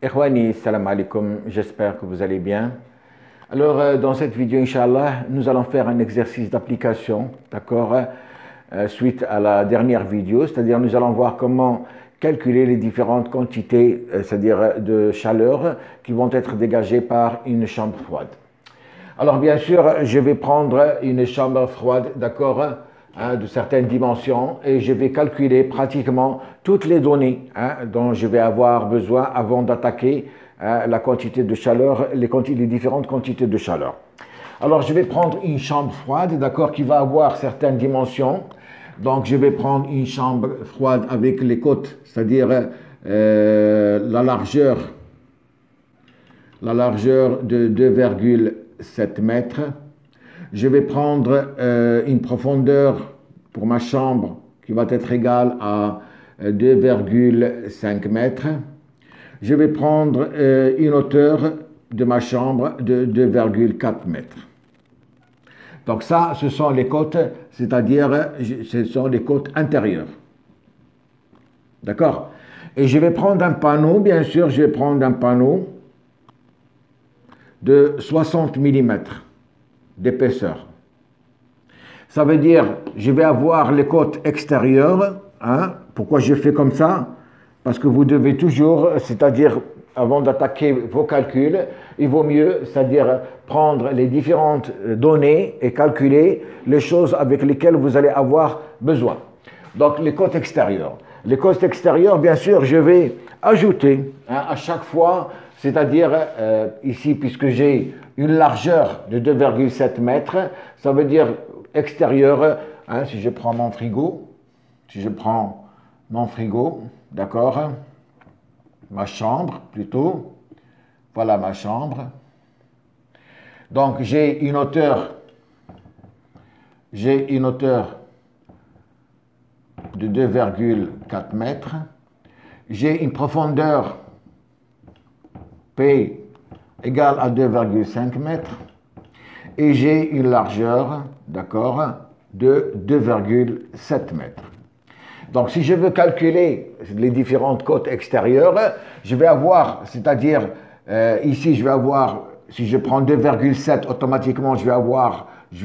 Ikhwani, salam alaikum, j'espère que vous allez bien. Alors, dans cette vidéo, Inch'Allah, nous allons faire un exercice d'application, d'accord, suite à la dernière vidéo, c'est-à-dire nous allons voir comment calculer les différentes quantités, c'est-à-dire de chaleur, qui vont être dégagées par une chambre froide. Alors, bien sûr, je vais prendre une chambre froide, d'accord, de certaines dimensions, et je vais calculer pratiquement toutes les données dont je vais avoir besoin avant d'attaquer la quantité de chaleur, les différentes quantités de chaleur. Alors, je vais prendre une chambre froide, d'accord, qui va avoir certaines dimensions. Donc, je vais prendre une chambre froide avec les côtes, c'est-à-dire la largeur de 2,7 mètres. Je vais prendre une profondeur pour ma chambre qui va être égale à 2,5 mètres. Je vais prendre une hauteur de ma chambre de 2,4 mètres. Donc ça, ce sont les côtes, c'est-à-dire ce sont les côtes intérieures. D'accord? Et je vais prendre un panneau, bien sûr, je vais prendre un panneau de 60 mm d'épaisseur. Ça veut dire, je vais avoir les côtes extérieures. Pourquoi je fais comme ça? Parce que vous devez toujours, c'est-à-dire avant d'attaquer vos calculs, il vaut mieux, c'est-à-dire prendre les différentes données et calculer les choses avec lesquelles vous allez avoir besoin. Donc les côtes extérieures. Les côtes extérieures, bien sûr, je vais ajouter à chaque fois, c'est-à-dire ici, puisque j'ai une largeur de 2,7 mètres, ça veut dire extérieur, si je prends mon frigo, d'accord, ma chambre plutôt, voilà ma chambre. Donc j'ai une hauteur de 2,4 mètres, j'ai une profondeur P égale à 2,5 mètres et j'ai une largeur, d'accord, de 2,7 mètres. Donc, si je veux calculer les différentes côtes extérieures, je vais avoir, c'est-à-dire, ici, je vais avoir, si je prends 2,7, automatiquement, je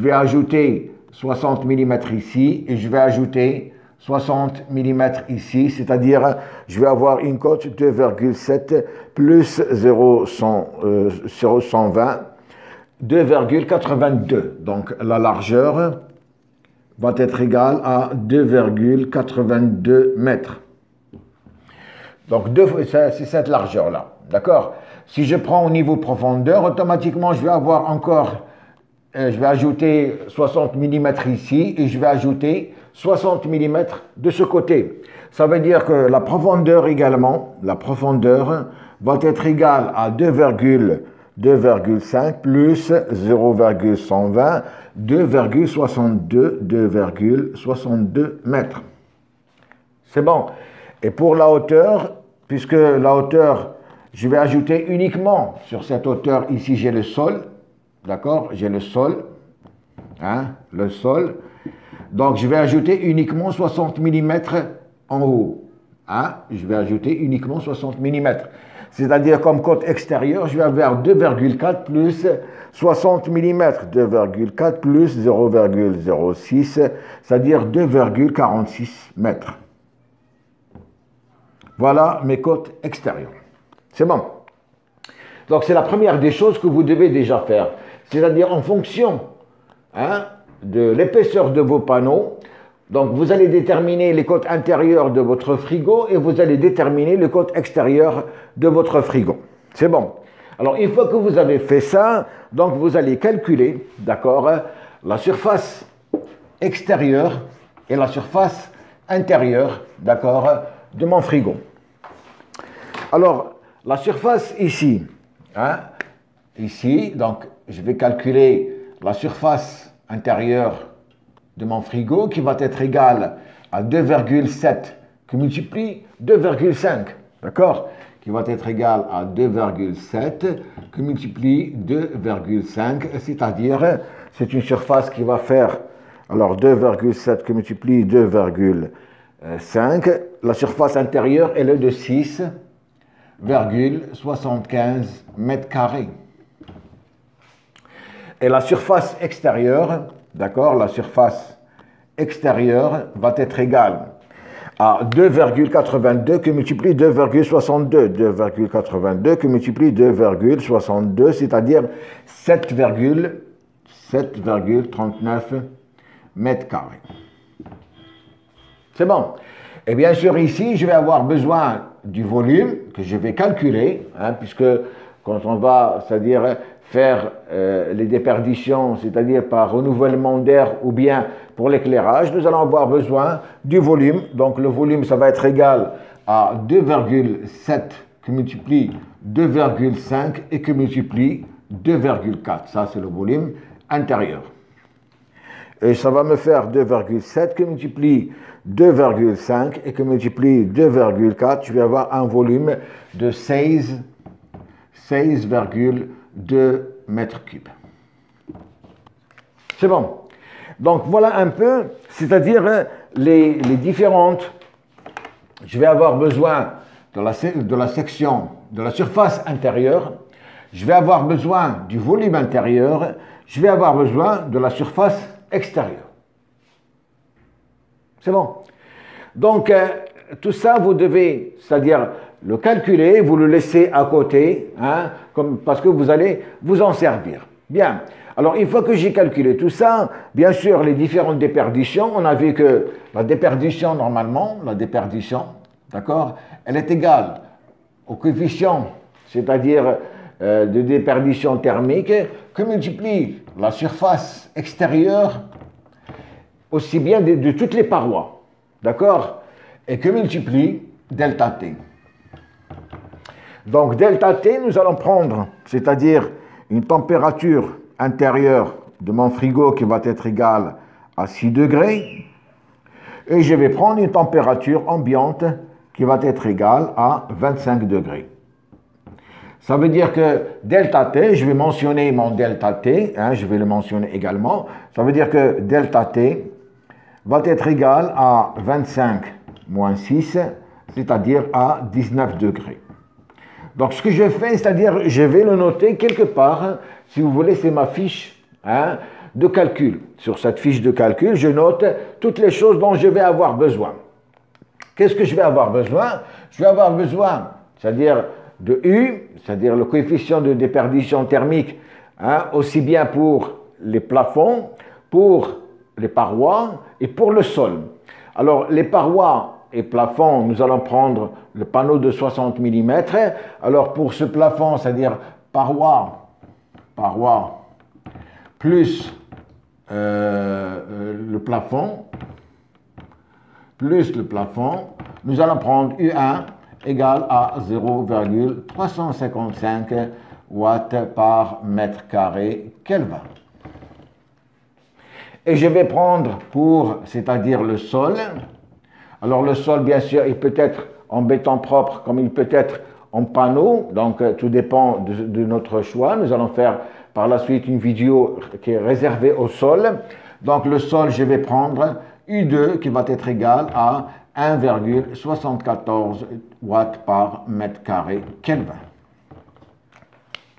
vais ajouter 60 mm ici, et je vais ajouter 60 mm ici, c'est-à-dire, je vais avoir une côte 2,7 plus 0,120, 2,82. Donc, la largeur va être égale à 2,82 mètres. Donc, c'est cette largeur-là, d'accord? Si je prends au niveau profondeur, automatiquement, je vais avoir encore, je vais ajouter 60 mm ici et je vais ajouter 60 mm de ce côté. Ça veut dire que la profondeur également, la profondeur va être égale à 2,5 plus 0,120, 2,62 mètres. C'est bon. Et pour la hauteur, puisque la hauteur, je vais ajouter uniquement sur cette hauteur, ici j'ai le sol, d'accord? J'ai le sol, le sol. Donc je vais ajouter uniquement 60 mm en haut. Je vais ajouter uniquement 60 mm. C'est-à-dire comme côte extérieure, je vais avoir 2,4 plus 60 mm, 2,4 plus 0,06, c'est-à dire 2,46 mètres. Voilà mes côtes extérieures. C'est bon. Donc c'est la première des choses que vous devez déjà faire. C'est-à-dire en fonction de l'épaisseur de vos panneaux, donc vous allez déterminer les côtes intérieures de votre frigo et vous allez déterminer les côtes extérieures de votre frigo. C'est bon. Alors une fois que vous avez fait ça, donc vous allez calculer, d'accord, la surface extérieure et la surface intérieure, d'accord, de mon frigo. Alors la surface ici, ici, donc je vais calculer la surface intérieure de mon frigo qui va être égale à 2,7 qui multiplie 2,5, d'accord, qui va être égal à 2,7 qui multiplie 2,5, c'est-à-dire c'est une surface qui va faire, alors 2,7 qui multiplie 2,5, la surface intérieure elle est de 6, 7,75 mètres carrés. Et la surface extérieure, d'accord, la surface extérieure va être égale à 2,82 qui multiplie 2,62. 2,82 qui multiplie 2,62, c'est-à-dire 7,39 mètres carrés. C'est bon. Et bien sûr, ici, je vais avoir besoin du volume que je vais calculer, hein, puisque quand on va, c'est-à-dire faire les déperditions, c'est-à-dire par renouvellement d'air ou bien pour l'éclairage, nous allons avoir besoin du volume. Donc le volume, ça va être égal à 2,7 qui multiplie 2,5 et qui multiplie 2,4. Ça, c'est le volume intérieur. Et ça va me faire 2,7 qui multiplie 2,5 et qui multiplie 2,4. Je vais avoir un volume de 16,2 mètres cubes. C'est bon. Donc voilà un peu, c'est-à-dire les différentes. Je vais avoir besoin de la section, de la surface intérieure. Je vais avoir besoin du volume intérieur. Je vais avoir besoin de la surface extérieure. C'est bon. Donc, tout ça, vous devez, c'est-à-dire le calculer, vous le laissez à côté, hein, parce que vous allez vous en servir. Bien. Alors, une fois que j'ai calculé tout ça, bien sûr, les différentes déperditions, on a vu que la déperdition, normalement, la déperdition, d'accord, elle est égale au coefficient, c'est-à-dire de déperdition thermique, que multiplie la surface extérieure, aussi bien de toutes les parois, d'accord, et que multiplie delta T. Donc delta T, nous allons prendre, c'est-à-dire une température intérieure de mon frigo qui va être égale à 6 degrés, et je vais prendre une température ambiante qui va être égale à 25 degrés. Ça veut dire que delta T, je vais mentionner mon delta T, hein, je vais le mentionner également, ça veut dire que delta T va être égal à 25 moins 6, c'est-à-dire à 19 degrés. Donc ce que je fais, c'est-à-dire je vais le noter quelque part, si vous voulez, c'est ma fiche, hein, de calcul. Sur cette fiche de calcul, je note toutes les choses dont je vais avoir besoin. Qu'est-ce que je vais avoir besoin? Je vais avoir besoin, c'est-à-dire de U, c'est-à-dire le coefficient de déperdition thermique, hein, aussi bien pour les plafonds, pour les parois et pour le sol. Alors, les parois et plafonds, nous allons prendre le panneau de 60 mm. Alors, pour ce plafond, c'est-à-dire paroi plus le plafond, nous allons prendre U1 égale à 0,355 watts par mètre carré Kelvin. Et je vais prendre pour, c'est-à-dire le sol. Alors le sol, bien sûr, il peut être en béton propre comme il peut être en panneau. Donc tout dépend de notre choix. Nous allons faire par la suite une vidéo qui est réservée au sol. Donc le sol, je vais prendre U2 qui va être égal à 1,74 watts par mètre carré Kelvin.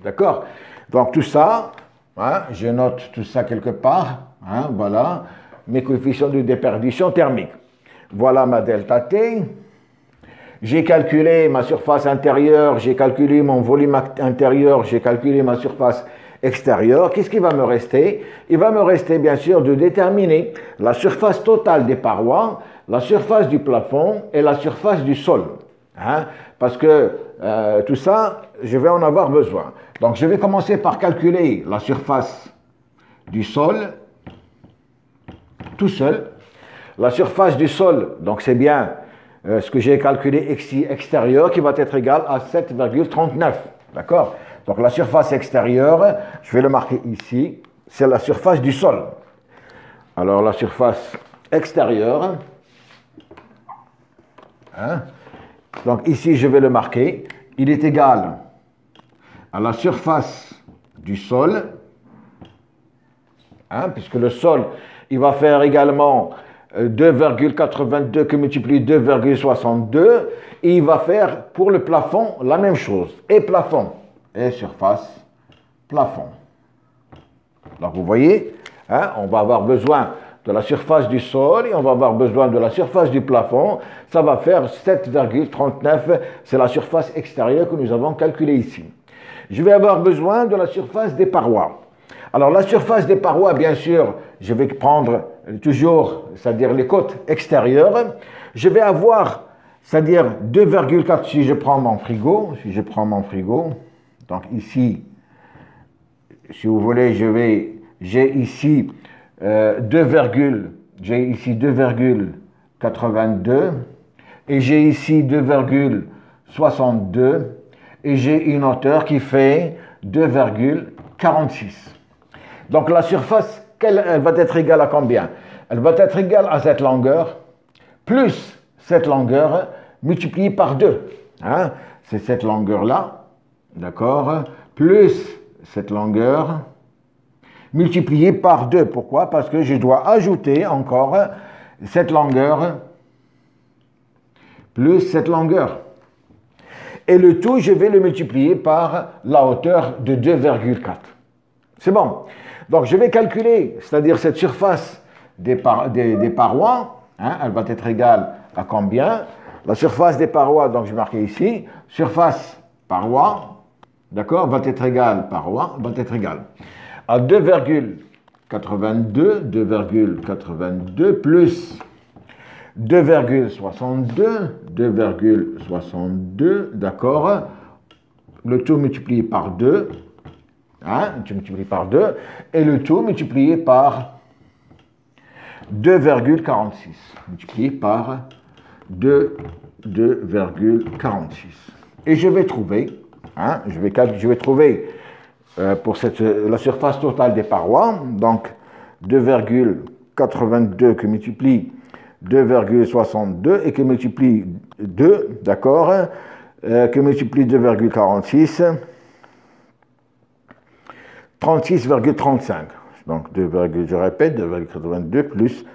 D'accord? Donc tout ça, hein, je note tout ça quelque part. Hein, voilà mes coefficients de déperdition thermique. Voilà ma delta T. J'ai calculé ma surface intérieure, j'ai calculé mon volume intérieur, j'ai calculé ma surface extérieure. Qu'est-ce qui va me rester? Il va me rester bien sûr de déterminer la surface totale des parois, la surface du plafond et la surface du sol. Hein? Parce que tout ça, je vais en avoir besoin. Donc je vais commencer par calculer la surface du sol, tout seul. La surface du sol, donc c'est bien ce que j'ai calculé extérieur qui va être égal à 7,39. D'accord? Donc la surface extérieure, je vais le marquer ici, c'est la surface du sol. Alors la surface extérieure, hein, donc ici je vais le marquer, il est égal à la surface du sol, hein, puisque le sol, il va faire également 2,82 que multiplie 2,62, et il va faire pour le plafond la même chose. Et plafond, et surface, plafond. Donc vous voyez, hein, on va avoir besoin de la surface du sol et on va avoir besoin de la surface du plafond. Ça va faire 7,39, c'est la surface extérieure que nous avons calculée ici. Je vais avoir besoin de la surface des parois. Alors la surface des parois, bien sûr, je vais prendre toujours, c'est-à-dire les côtes extérieures. Je vais avoir, c'est-à-dire 2,4 si je prends mon frigo. Donc ici, si vous voulez, j'ai ici 2,82 et j'ai ici 2,62 et j'ai une hauteur qui fait 2,46. Donc la surface, elle va être égale à combien? Elle va être égale à cette longueur plus cette longueur multipliée par 2. Hein? C'est cette longueur-là, d'accord, plus cette longueur multipliée par 2. Pourquoi? Parce que je dois ajouter encore cette longueur plus cette longueur. Et le tout, je vais le multiplier par la hauteur de 2,4. C'est bon. Donc, je vais calculer, c'est-à-dire cette surface des parois, hein, elle va être égale à combien? La surface des parois, donc je vais marquer ici, surface paroi, d'accord, va être égale à 2,82 plus 2,62, d'accord, le tout multiplié par 2, hein, tu multiplies par 2, et le tout multiplié par 2,46, multiplié par 2,46. Et je vais trouver, hein, je vais trouver pour la surface totale des parois, donc 2,82 que multiplie 2,62 et que multiplie 2, d'accord, que multiplie 2,46, 36,35. Donc, je répète, 2,82 plus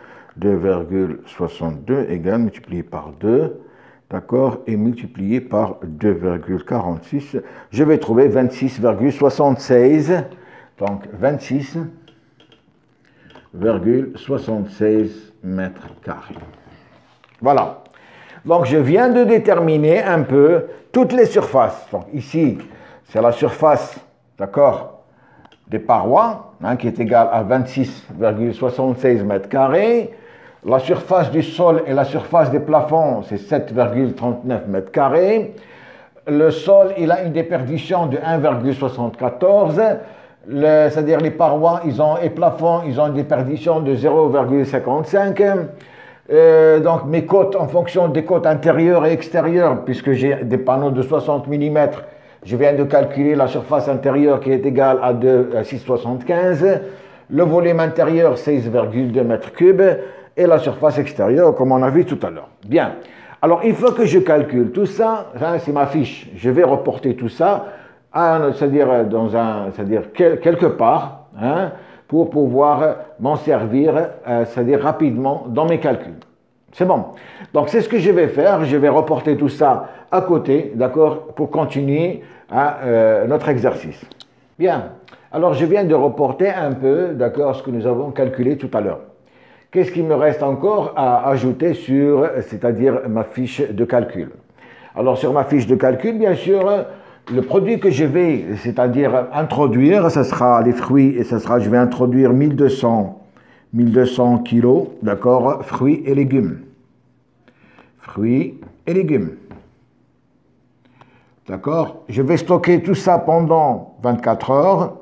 2,62 égale multiplié par 2, d'accord, et multiplié par 2,46. Je vais trouver 26,76. Donc, 26,76 mètres carrés. Voilà. Donc, je viens de déterminer un peu toutes les surfaces. Donc, ici, c'est la surface, d'accord, des parois, hein, qui est égale à 26,76 mètres carrés. La surface du sol et la surface des plafonds, c'est 7,39 mètres carrés. Le sol, il a une déperdition de 1,74. C'est-à-dire les parois et plafonds, ils ont une déperdition de 0,55. Donc mes côtes, en fonction des côtes intérieures et extérieures, puisque j'ai des panneaux de 60 mm, je viens de calculer la surface intérieure qui est égale à 6,75. Le volume intérieur, 16,2 mètres cubes. Et la surface extérieure, comme on a vu tout à l'heure. Bien. Alors, il faut que je calcule tout ça. Hein, c'est ma fiche. Je vais reporter tout ça, c'est-à-dire quelque part, hein, pour pouvoir m'en servir, c'est-à-dire rapidement dans mes calculs. C'est bon. Donc, c'est ce que je vais faire. Je vais reporter tout ça à côté, d'accord, pour continuer notre exercice. Bien. Alors, je viens de reporter un peu, d'accord, ce que nous avons calculé tout à l'heure. Qu'est-ce qu'il me reste encore à ajouter sur, c'est-à-dire ma fiche de calcul? Alors, sur ma fiche de calcul, bien sûr, le produit que je vais, c'est-à-dire introduire, ce sera les fruits, et je vais introduire 1200 kilos, d'accord, fruits et légumes. Fruits et légumes. D'accord? Je vais stocker tout ça pendant 24 heures,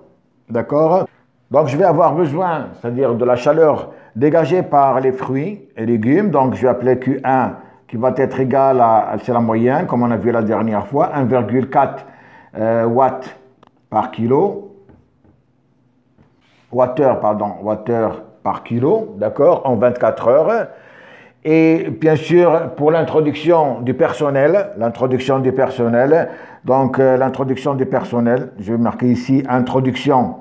d'accord? Donc, je vais avoir besoin, c'est-à-dire de la chaleur dégagée par les fruits et légumes. Donc, je vais appeler Q1 qui va être égal à, c'est la moyenne, comme on a vu la dernière fois, 1,4 watts par kilo. Wattheure par kilo, d'accord, en 24 heures. Et bien sûr, pour l'introduction du personnel, donc l'introduction du personnel, je vais marquer ici introduction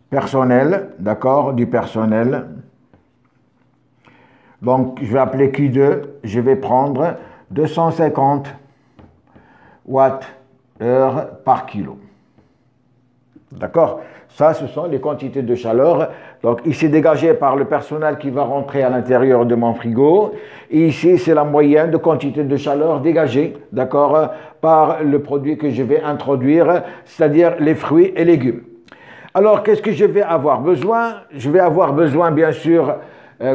personnel, d'accord, du personnel. Donc, je vais appeler Q2. Je vais prendre 250 Wh/heure par kilo. D'accord? Ça, ce sont les quantités de chaleur. Donc, ici, dégagé par le personnel qui va rentrer à l'intérieur de mon frigo. Et ici, c'est la moyenne de quantité de chaleur dégagée, d'accord, par le produit que je vais introduire, c'est-à-dire les fruits et légumes. Alors, qu'est-ce que je vais avoir besoin? Je vais avoir besoin, bien sûr,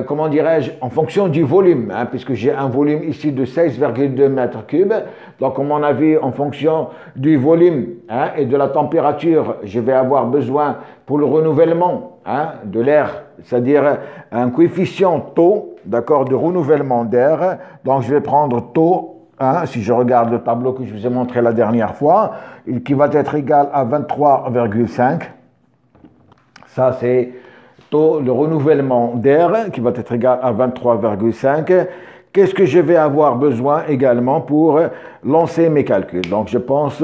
comment dirais-je, en fonction du volume, hein, puisque j'ai un volume ici de 16,2 mètres cubes. Donc, à mon avis, en fonction du volume hein, et de la température, je vais avoir besoin pour le renouvellement hein, de l'air, c'est-à-dire un coefficient taux, d'accord, de renouvellement d'air. Donc, je vais prendre taux, hein, si je regarde le tableau que je vous ai montré la dernière fois, qui va être égal à 23,5. Ça, c'est taux de renouvellement d'air qui va être égal à 23,5. Qu'est-ce que je vais avoir besoin également pour lancer mes calculs? Donc, je pense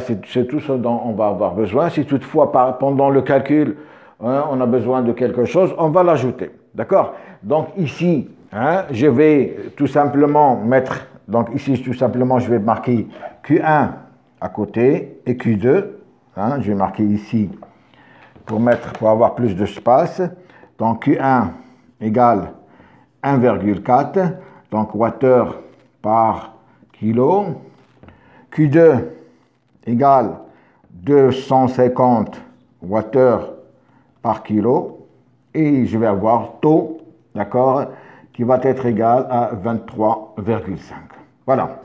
c'est tout ce dont on va avoir besoin. Si toutefois, pendant le calcul, hein, on a besoin de quelque chose, on va l'ajouter. D'accord? Donc, ici, hein, je vais tout simplement mettre, donc ici, tout simplement, je vais marquer Q1 à côté et Q2. Hein, je vais marquer ici pour avoir plus d'espace. Donc Q1 égale 1,4, donc wattheure par kilo. Q2 égale 250 wattheure par kilo. Et je vais avoir taux, d'accord, qui va être égal à 23,5. Voilà.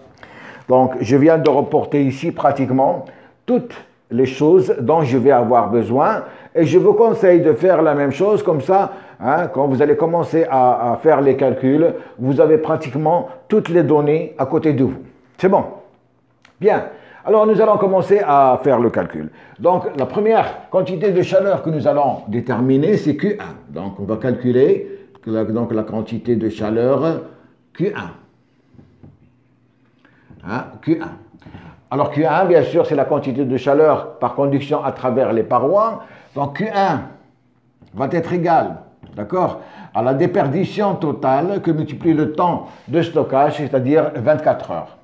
Donc je viens de reporter ici pratiquement toutes les choses dont je vais avoir besoin. Et je vous conseille de faire la même chose, comme ça, hein, quand vous allez commencer à faire les calculs, vous avez pratiquement toutes les données à côté de vous. C'est bon? Bien. Alors, nous allons commencer à faire le calcul. Donc, la première quantité de chaleur que nous allons déterminer, c'est Q1. Donc, on va calculer donc, la quantité de chaleur Q1. Hein, Q1. Alors, Q1, bien sûr, c'est la quantité de chaleur par conduction à travers les parois. Donc, Q1 va être égal, d'accord, à la déperdition totale que multiplie le temps de stockage, c'est-à-dire 24 heures.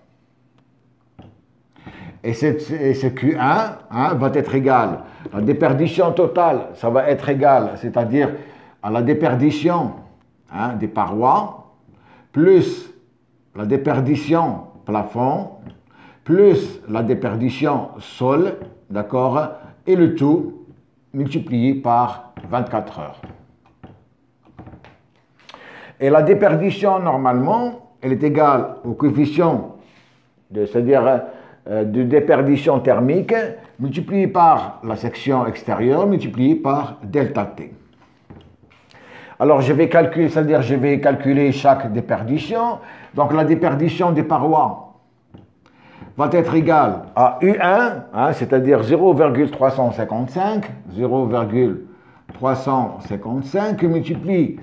Et ce Q1 hein, va être égal, la déperdition totale, ça va être égal, c'est-à-dire à la déperdition hein, des parois, plus la déperdition plafond, plus la déperdition sol, d'accord, et le tout multiplié par 24 heures. Et la déperdition, normalement, elle est égale au coefficient, c'est-à-dire de déperdition thermique, multiplié par la section extérieure, multiplié par delta T. Alors, je vais calculer, c'est-à-dire je vais calculer chaque déperdition. Donc, la déperdition des parois va être égale à U1, hein, c'est-à-dire 0,355, 0,355 que multiplie,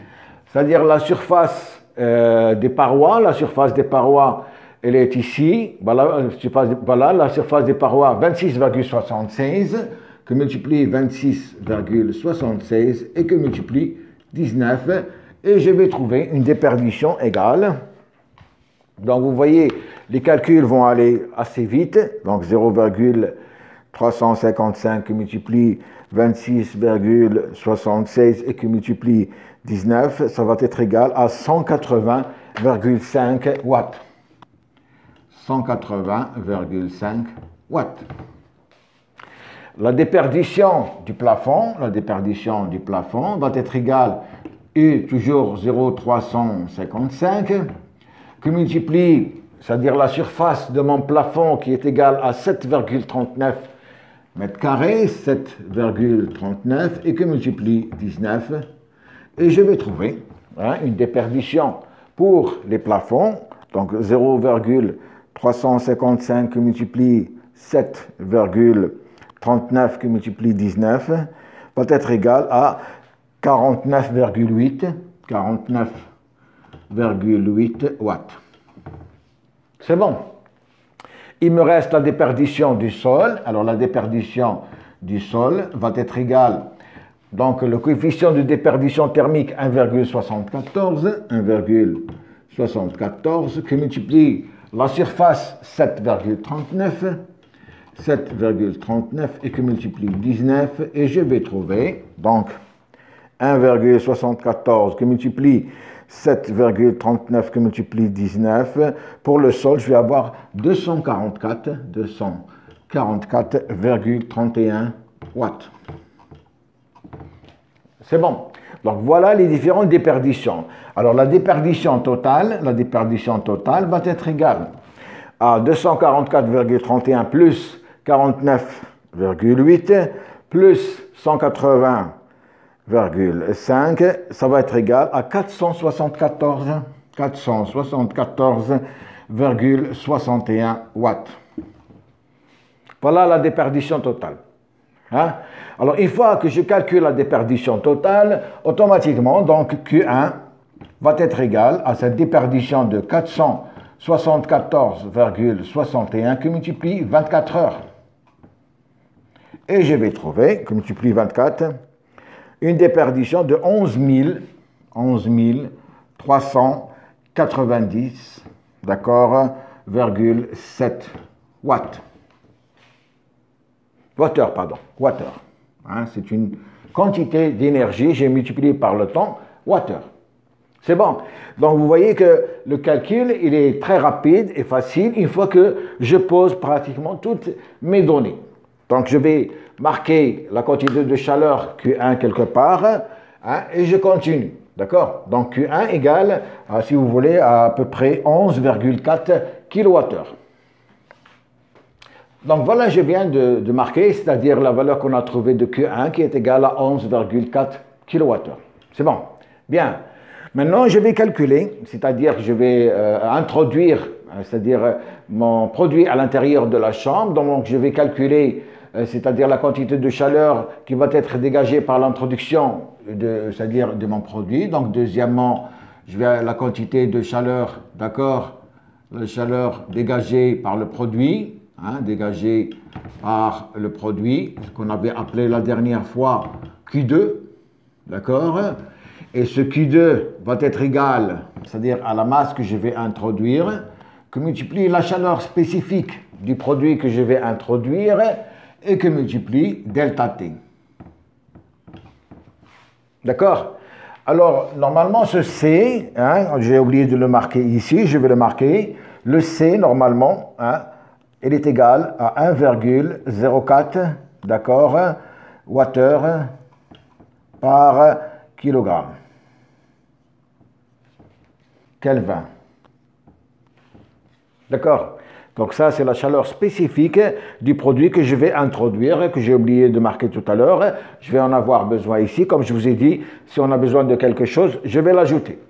c'est-à-dire la surface des parois. La surface des parois, elle est ici. Voilà, la surface des parois, 26,76, que multiplie 26,76 et que multiplie 19. Et je vais trouver une déperdition égale. Donc, vous voyez, les calculs vont aller assez vite. Donc, 0,355 qui multiplie 26,76 et qui multiplie 19, ça va être égal à 180,5 watts. 180,5 watts. La déperdition du plafond va être égale U, toujours 0,355, que multiplie, c'est-à-dire la surface de mon plafond qui est égale à 7,39 mètres carrés, 7,39, et que multiplie 19. Et je vais trouver hein, une déperdition pour les plafonds, donc 0,355 qui multiplie 7,39 qui multiplie 19 va être égal à 49,8 watts. C'est bon. Il me reste la déperdition du sol. Alors la déperdition du sol va être égale Donc le coefficient de déperdition thermique 1,74 qui multiplie la surface 7,39 et qui multiplie 19 et je vais trouver donc 1,74 qui multiplie 7,39 qui multiplie 19. Pour le sol, je vais avoir 244,31 watts. C'est bon. Donc voilà les différentes déperditions. Alors la déperdition totale va être égale à 244,31 plus 49,8 plus 180,5, ça va être égal à 474,61 watts. Voilà la déperdition totale. Hein? Alors, une fois que je calcule la déperdition totale, automatiquement, donc Q1 va être égal à cette déperdition de 474,61 qui multiplie 24 heures. Et je vais trouver, qui multiplie 24, une déperdition de 11 390, d'accord, 7 watts. Wattheure. Hein, c'est une quantité d'énergie, j'ai multiplié par le temps, wattheure. C'est bon. Donc vous voyez que le calcul, il est très rapide et facile une fois que je pose pratiquement toutes mes données. Donc je vais marquer la quantité de chaleur Q1 quelque part, hein, et je continue. D'accord? Donc Q1 égale, si vous voulez, à peu près 11,4 kWh. Donc voilà, je viens de marquer, c'est-à-dire la valeur qu'on a trouvée de Q1 qui est égale à 11,4 kWh. C'est bon. Bien. Maintenant, je vais calculer, c'est-à-dire que je vais introduire, c'est-à-dire mon produit à l'intérieur de la chambre. Donc je vais calculer, c'est-à-dire la quantité de chaleur qui va être dégagée par l'introduction, c'est-à-dire de mon produit. Donc deuxièmement, je vais la quantité de chaleur, d'accord, la chaleur dégagée par le produit. Hein, dégagé par le produit, ce qu'on avait appelé la dernière fois Q2, d'accord? Et ce Q2 va être égal, c'est-à-dire à la masse que je vais introduire, que multiplie la chaleur spécifique du produit que je vais introduire et que multiplie delta T. D'accord? Alors, normalement, ce C, hein, j'ai oublié de le marquer ici, je vais le marquer, le C, normalement, hein, il est égal à 1,04, d'accord, wattheure par kilogramme. Kelvin. D'accord? Donc ça, c'est la chaleur spécifique du produit que je vais introduire, que j'ai oublié de marquer tout à l'heure. Je vais en avoir besoin ici. Comme je vous ai dit, si on a besoin de quelque chose, je vais l'ajouter.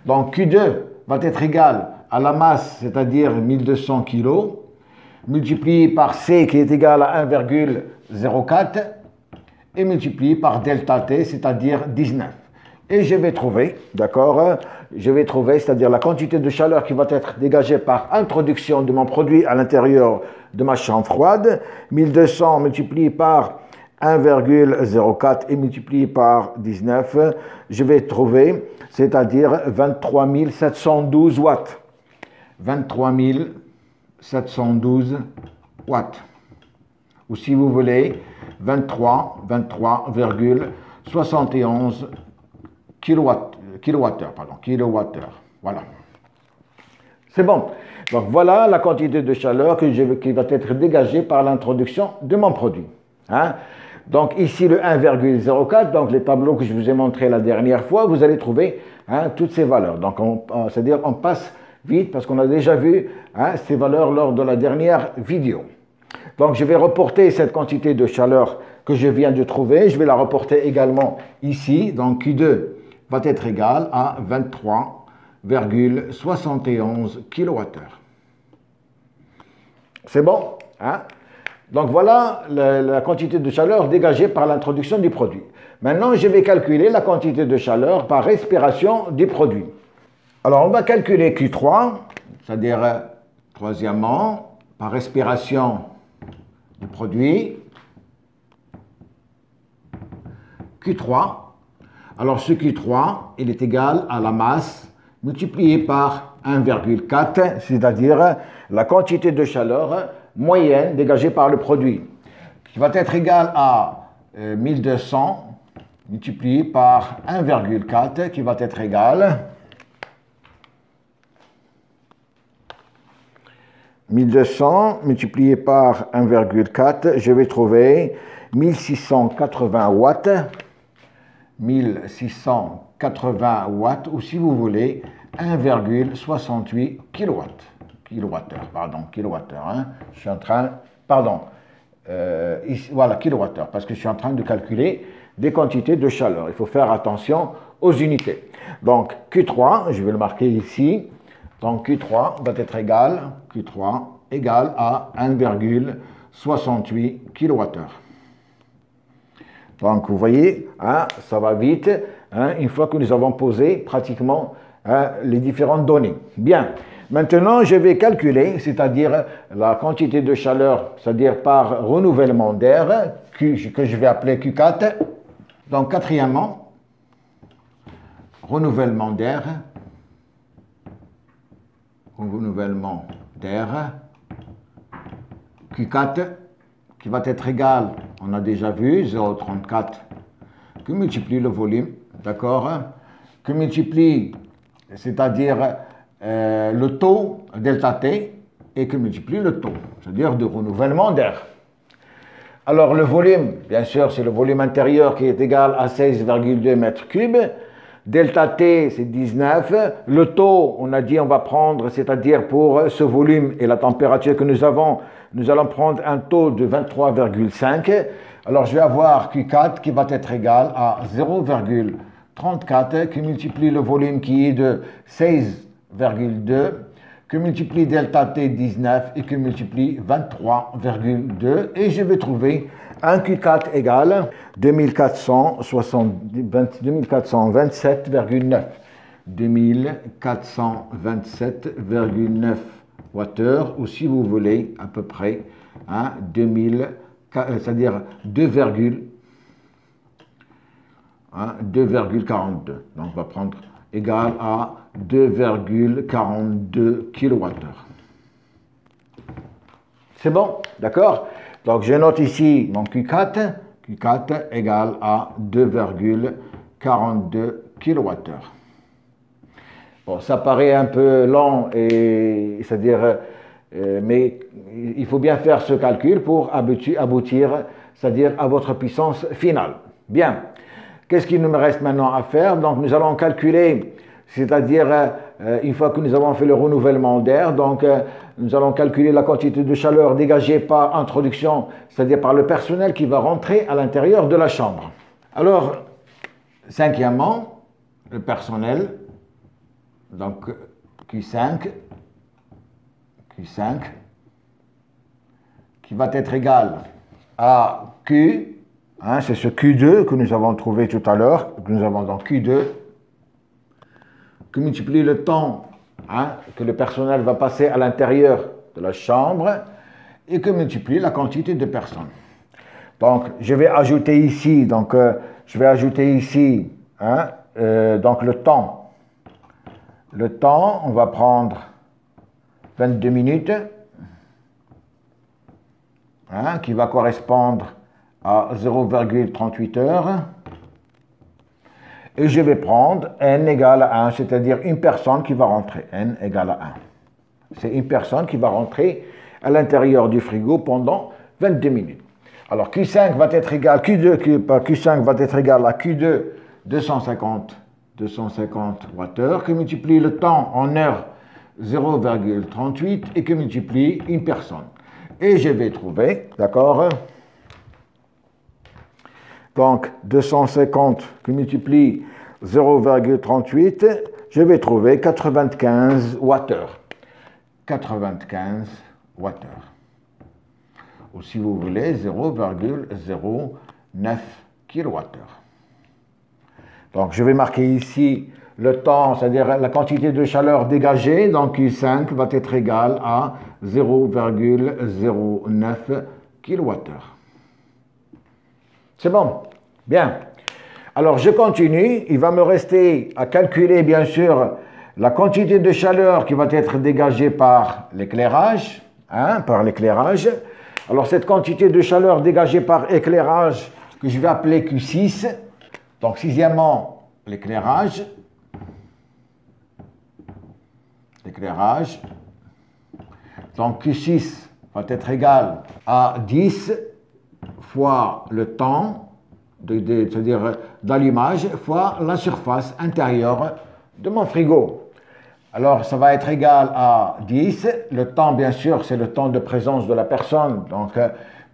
Donc Q2 va être égal à la masse, c'est-à-dire 1200 kg, multiplié par C qui est égal à 1,04 et multiplié par delta T, c'est-à-dire 19. Et je vais trouver, d'accord, c'est-à-dire la quantité de chaleur qui va être dégagée par introduction de mon produit à l'intérieur de ma chambre froide, 1200 multiplié par 1,04 et multiplié par 19, je vais trouver, c'est-à-dire 23 712 watts. 23 712 watts. Ou si vous voulez, 23,71 kilowattheure. Voilà. C'est bon. Donc voilà la quantité de chaleur qui va être dégagée par l'introduction de mon produit. Hein? Donc ici le 1,04, donc les tableaux que je vous ai montrés la dernière fois, vous allez trouver, hein, toutes ces valeurs. Donc c'est-à-dire on passe vite parce qu'on a déjà vu, hein, ces valeurs lors de la dernière vidéo. Donc je vais reporter cette quantité de chaleur que je viens de trouver, je vais la reporter également ici. Donc Q2 va être égal à 23,71 kWh. C'est bon, hein? Donc voilà la quantité de chaleur dégagée par l'introduction du produit. Maintenant, je vais calculer la quantité de chaleur par respiration du produit. Alors, on va calculer Q3, c'est-à-dire, troisièmement, par respiration du produit. Q3. Alors ce Q3, il est égal à la masse multipliée par 1,4, c'est-à-dire la quantité de chaleur moyenne dégagée par le produit, qui va être égal à 1200 multiplié par 1,4, qui va être égal 1200 multiplié par 1,4, je vais trouver 1680 watts, 1680 watts, ou si vous voulez, 1,68 kilowattheure, hein. Je suis en train, ici, voilà, kilowattheure, parce que je suis en train de calculer des quantités de chaleur. Il faut faire attention aux unités. Donc, Q3, je vais le marquer ici, donc Q3 va être égal à 1,68 kWh. Donc, vous voyez, hein, ça va vite, hein, une fois que nous avons posé pratiquement les différentes données. Bien, maintenant, je vais calculer, c'est-à-dire la quantité de chaleur, c'est-à-dire par renouvellement d'air, que je vais appeler Q4. Donc, quatrièmement, renouvellement d'air, Q4, qui va être égal, on a déjà vu, 0,34, que multiplie le volume, d'accord, que multiplie, c'est-à-dire le taux delta T, et que multiplie le taux, c'est-à-dire de renouvellement d'air. Alors le volume, bien sûr, c'est le volume intérieur qui est égal à 16,2 mètres cubes. Delta T, c'est 19. Le taux, on a dit, on va prendre, c'est-à-dire pour ce volume et la température que nous avons, nous allons prendre un taux de 23,5. Alors je vais avoir Q4 qui va être égal à 0,34 qui multiplie le volume qui est de 16,2, que multiplie delta T 19 et que multiplie 23,2. Et je vais trouver un Q4 égale 2427,9. 2427,9 Wh, ou si vous voulez, à peu près, hein, c'est-à-dire 2,42. Donc, on va prendre égal à 2,42 kWh. C'est bon, d'accord? Donc, je note ici mon Q4 égale à 2,42 kWh. Bon, ça paraît un peu lent, c'est-à-dire, mais il faut bien faire ce calcul pour aboutir, c'est-à-dire à votre puissance finale. Bien, qu'est-ce qu'il nous reste maintenant à faire? Donc, nous allons calculer, c'est-à-dire, une fois que nous avons fait le renouvellement d'air, donc nous allons calculer la quantité de chaleur dégagée par introduction, c'est-à-dire par le personnel qui va rentrer à l'intérieur de la chambre. Alors, cinquièmement, le personnel, donc Q5, qui va être égal à Q, hein, c'est ce Q2 que nous avons trouvé tout à l'heure, que nous avons donc Q2, que multiplie le temps, hein, que le personnel va passer à l'intérieur de la chambre et que multiplie la quantité de personnes. Donc, je vais ajouter ici, donc hein, donc le temps. Le temps, on va prendre 22 minutes, hein, qui va correspondre à 0,38 heures. Et je vais prendre n égale à 1, c'est-à-dire une personne qui va rentrer. N égale à 1. C'est une personne qui va rentrer à l'intérieur du frigo pendant 22 minutes. Alors Q5 va être égal, Q5 va être égal à Q2 250 Wh, qui multiplie le temps en heures 0,38 et qui multiplie une personne. Et je vais trouver, d'accord? Donc, 250 qui multiplie 0,38, je vais trouver 95 Wh. 95 Wh. Ou si vous voulez, 0,09 kWh. Donc, je vais marquer ici le temps, c'est-à-dire la quantité de chaleur dégagée, donc Q5 va être égal à 0,09 kWh. C'est bon? Bien. Alors, je continue. Il va me rester à calculer, bien sûr, la quantité de chaleur qui va être dégagée par l'éclairage. Alors, cette quantité de chaleur dégagée par éclairage, que je vais appeler Q6. Donc, sixièmement, l'éclairage. Donc, Q6 va être égal à 10 fois le temps, c'est-à-dire d'allumage, fois la surface intérieure de mon frigo. Alors, ça va être égal à 10. Le temps, bien sûr, c'est le temps de présence de la personne. Donc,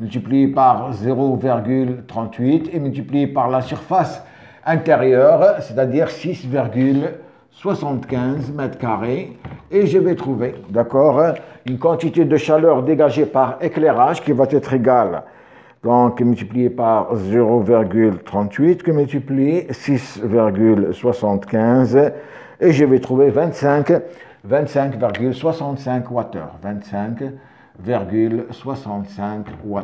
multiplié par 0,38 et multiplié par la surface intérieure, c'est-à-dire 6,75 mètres carrés. Et je vais trouver, d'accord, une quantité de chaleur dégagée par éclairage qui va être égale, donc multiplié par 0,38, que multiplié 6,75, et je vais trouver 25,65 Wh. 25,65 Wh.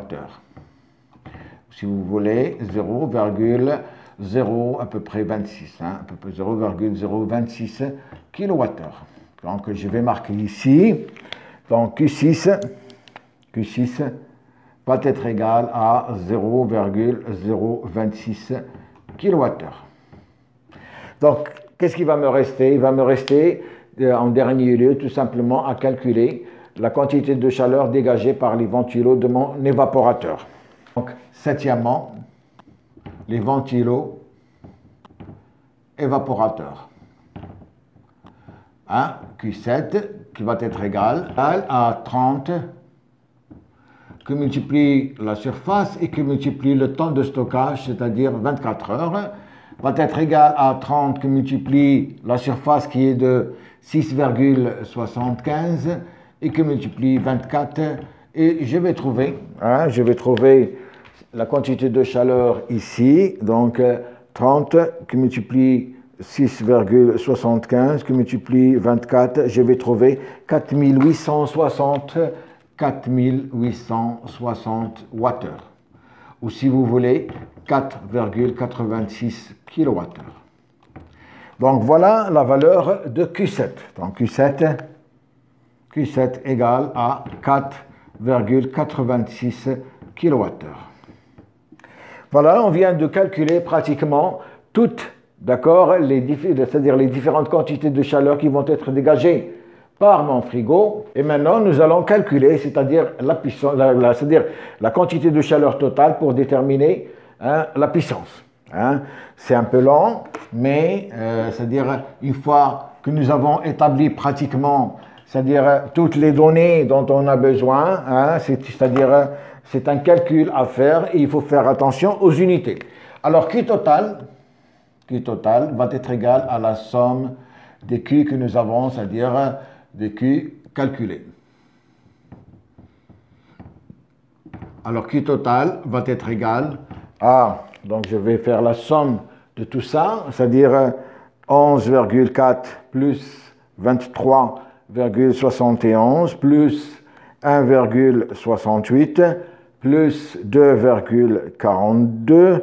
Si vous voulez, 0,0 à peu près 26, à peu près 0,026 kWh. Donc je vais marquer ici, donc Q6 va être égal à 0,026 kWh. Donc, qu'est-ce qui va me rester? Il va me rester, en dernier lieu, tout simplement à calculer la quantité de chaleur dégagée par les ventilos de mon évaporateur. Donc, septièmement, les ventilos évaporateurs. Q7 qui va être égal à 30 que multiplie la surface et que multiplie le temps de stockage, c'est-à-dire 24 heures, va être égal à 30 que multiplie la surface qui est de 6,75 et que multiplie 24, et je vais trouver la quantité de chaleur ici, donc 30 qui multiplie 6,75 qui multiplie 24, je vais trouver 4860 Wh. Ou si vous voulez, 4,86 kWh. Donc voilà la valeur de Q7. Donc Q7 égale à 4,86 kWh. Voilà, on vient de calculer pratiquement toutes, d'accord, c'est-à-dire les différentes quantités de chaleur qui vont être dégagées par mon frigo. Et maintenant, nous allons calculer, c'est-à-dire la puissance, c'est-à-dire la quantité de chaleur totale pour déterminer la puissance. C'est un peu long, mais c'est-à-dire une fois que nous avons établi pratiquement, c'est-à-dire toutes les données dont on a besoin, c'est-à-dire c'est un calcul à faire et il faut faire attention aux unités. Alors Q total va être égal à la somme des Q que nous avons, c'est-à-dire des Q calculés. Alors Q total va être égal à, donc je vais faire la somme de tout ça, c'est-à-dire 11,4 plus 23,71 plus 1,68 plus 2,42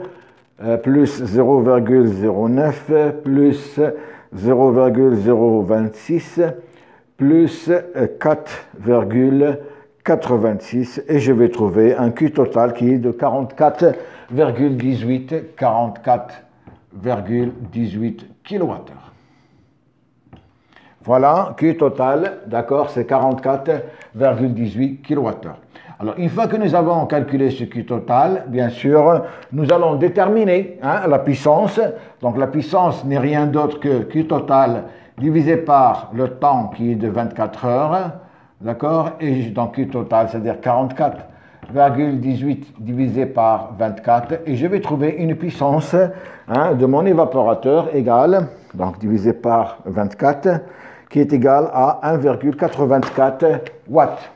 plus 0,09 plus 0,026 plus 4,86 et je vais trouver un Q total qui est de 44,18 kWh. Voilà, Q total, d'accord, c'est 44,18 kWh. Alors, une fois que nous avons calculé ce Q total, bien sûr, nous allons déterminer la puissance. Donc, la puissance n'est rien d'autre que Q total divisé par le temps qui est de 24 heures, d'accord? Et donc, Q total, c'est-à-dire 44,18 divisé par 24. Et je vais trouver une puissance de mon évaporateur égale, donc divisé par 24, qui est égale à 1,84 watts.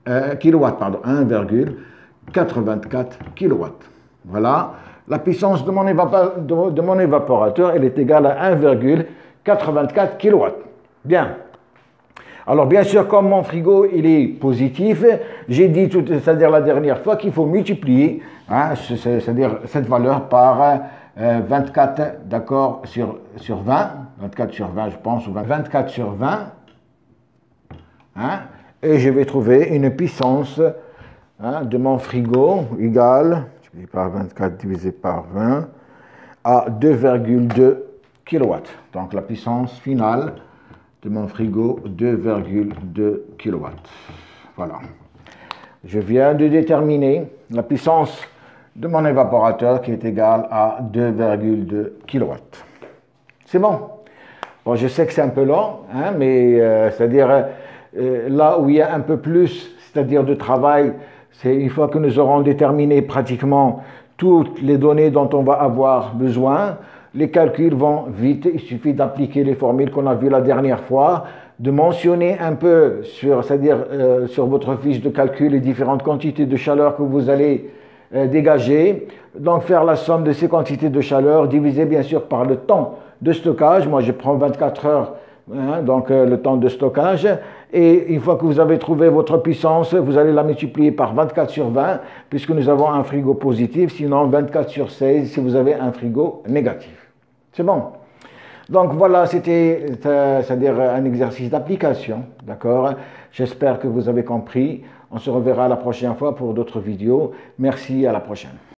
1,84 kW. Voilà, la puissance de mon évaporateur, elle est égale à 1,84 kW. Bien. Alors, bien sûr, comme mon frigo, il est positif, j'ai dit, c'est-à-dire la dernière fois, qu'il faut multiplier, c'est-à-dire cette valeur par 24, d'accord, sur 20, 24 sur 20 je pense, ou 24 sur 20, hein, et je vais trouver une puissance, hein, de mon frigo égale, je dis par 24 divisé par 20, à 2,2 kW. Donc la puissance finale de mon frigo, 2,2 kW. Voilà. Je viens de déterminer la puissance de mon évaporateur qui est égale à 2,2 kW. C'est bon. Bon, je sais que c'est un peu long, hein, mais c'est-à-dire là où il y a un peu plus, c'est-à-dire de travail, c'est une fois que nous aurons déterminé pratiquement toutes les données dont on va avoir besoin, les calculs vont vite, il suffit d'appliquer les formules qu'on a vues la dernière fois, de mentionner un peu sur, c'est-à-dire sur votre fiche de calcul les différentes quantités de chaleur que vous allez dégager, donc faire la somme de ces quantités de chaleur, divisé bien sûr par le temps de stockage. Moi je prends 24 heures, hein, donc le temps de stockage, et une fois que vous avez trouvé votre puissance, vous allez la multiplier par 24 sur 20, puisque nous avons un frigo positif, sinon 24 sur 16 si vous avez un frigo négatif. C'est bon. Donc voilà, c'était, c'est-à-dire un exercice d'application, d'accord? J'espère que vous avez compris. On se reverra la prochaine fois pour d'autres vidéos. Merci, à la prochaine.